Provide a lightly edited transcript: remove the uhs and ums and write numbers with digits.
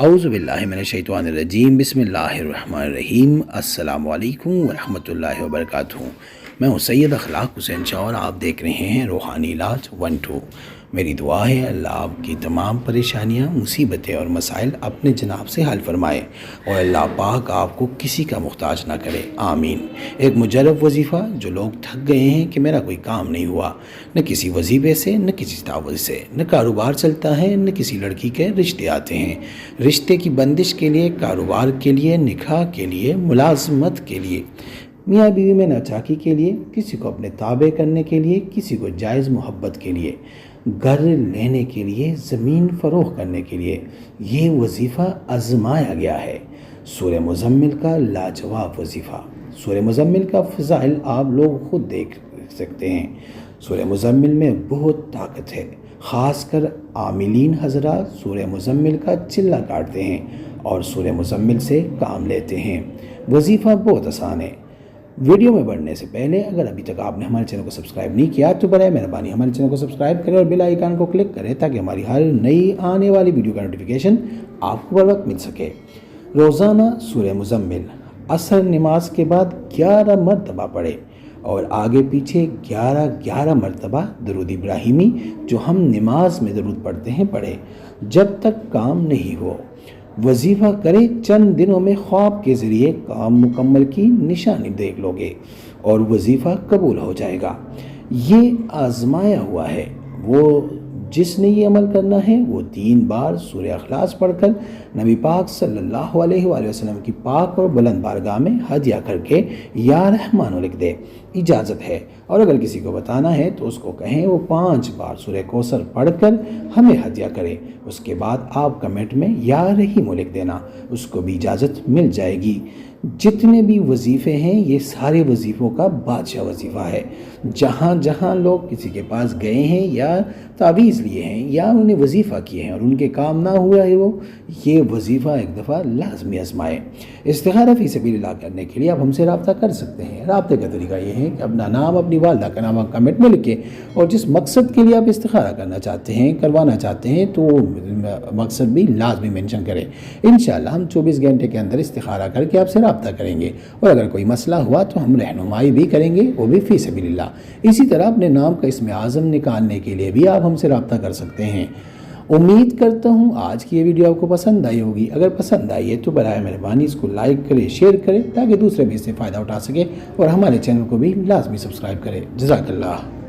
اعوذ باللہ من الشیطان الرجیم، بسم اللہ الرحمن الرحیم۔ السلام علیکم ورحمۃ اللہ وبرکاتہ۔ میں ہوں سید اخلاق حسین شاہ اور آپ دیکھ رہے ہیں روحانی علاج 1-2۔ میری دعا ہے اللہ آپ کی تمام پریشانیاں، مصیبتیں اور مسائل اپنے جناب سے حل فرمائے اور اللہ پاک آپ کو کسی کا محتاج نہ کرے، آمین۔ ایک مجرب وظیفہ جو لوگ تھک گئے ہیں کہ میرا کوئی کام نہیں ہوا، نہ کسی وظیفے سے، نہ کسی تعویذ سے، نہ کاروبار چلتا ہے، نہ کسی لڑکی کے رشتے آتے ہیں۔ رشتے کی بندش کے لیے، کاروبار کے لیے، نکاح کے لیے، ملازمت کے لیے، میاں بیوی میں ناچاکی کے لیے، کسی کو اپنے تابع کرنے کے لیے، کسی کو جائز محبت کے لیے، گھر لینے کے لیے، زمین فروخت کرنے کے لیے، یہ وظیفہ آزمایا گیا ہے۔ سورہ مزمل کا لاجواب وظیفہ۔ سورہ مزمل کا فضائل آپ لوگ خود دیکھ سکتے ہیں۔ سورہ مزمل میں بہت طاقت ہے، خاص کر عاملین حضرات سورہ مزمل کا چلہ کاٹتے ہیں اور سورہ مزمل سے کام لیتے ہیں۔ وظیفہ بہت آسان ہے۔ ویڈیو میں بڑھنے سے پہلے اگر ابھی تک آپ نے ہمارے چینل کو سبسکرائب نہیں کیا تو برائے مہربانی ہمارے چینل کو سبسکرائب کریں اور بیل آئیکن کو کلک کریں تاکہ ہماری ہر نئی آنے والی ویڈیو کا نوٹیفیکیشن آپ کو بر وقت مل سکے۔ روزانہ سورہ مزمل عصر نماز کے بعد 11 مرتبہ پڑھے اور آگے پیچھے 11 مرتبہ درود ابراہیمی جو ہم نماز میں درود پڑھتے ہیں پڑھے جب تک کام نہیں ہو۔ وظیفہ کرے، چند دنوں میں خواب کے ذریعے کام مکمل کی نشانی دیکھ لو گے اور وظیفہ قبول ہو جائے گا۔ یہ آزمایا ہوا ہے۔ وہ جس نے یہ عمل کرنا ہے وہ 3 بار سورہ اخلاص پڑھ کر نبی پاک صلی اللہ علیہ وآلہ وسلم کی پاک اور بلند بارگاہ میں ہدیہ کر کے یا رحمانو لکھ دے، اجازت ہے۔ اور اگر کسی کو بتانا ہے تو اس کو کہیں وہ 5 بار سورہ کوثر پڑھ کر ہمیں ہدیہ کرے، اس کے بعد آپ کمنٹ میں یا رحیم لکھ دینا، اس کو بھی اجازت مل جائے گی۔ جتنے بھی وظیفے ہیں یہ سارے وظیفوں کا بادشاہ وظیفہ ہے۔ جہاں جہاں لوگ کسی کے پاس گئے ہیں یا تعویذ لیے ہیں یا انہوں نے وظیفہ کیے ہیں اور ان کے کام نہ ہوا ہے، وہ یہ وظیفہ ایک دفعہ لازمی آزمائے۔ استخارہ فی سبیل اللہ کرنے کے لیے آپ ہم سے رابطہ کر سکتے ہیں۔ رابطے کا طریقہ یہ ہے کہ اپنا نام، اپنی والدہ کا نام کمنٹ میں لکھیں اور جس مقصد کے لیے آپ استخارہ کرنا چاہتے ہیں، کروانا چاہتے ہیں، تو مقصد بھی لازمی مینشن کریں۔ انشاءاللہ ہم 24 گھنٹے کے اندر استخارہ کر کے آپ سے رابطہ کریں گے اور اگر کوئی مسئلہ ہوا تو ہم رہنمائی بھی کریں گے، وہ بھی فی سبیل اللہ۔ اسی طرح اپنے نام کا اسم اعظم نکالنے کے لیے بھی آپ ہم سے رابطہ کر سکتے ہیں۔ امید کرتا ہوں آج کی یہ ویڈیو آپ کو پسند آئی ہوگی۔ اگر پسند آئی ہے تو برائے مہربانی اس کو لائک کریں، شیئر کریں تاکہ دوسرے بھی اس سے فائدہ اٹھا سکیں اور ہمارے چینل کو بھی لازمی سبسکرائب کریں۔ جزاک اللہ۔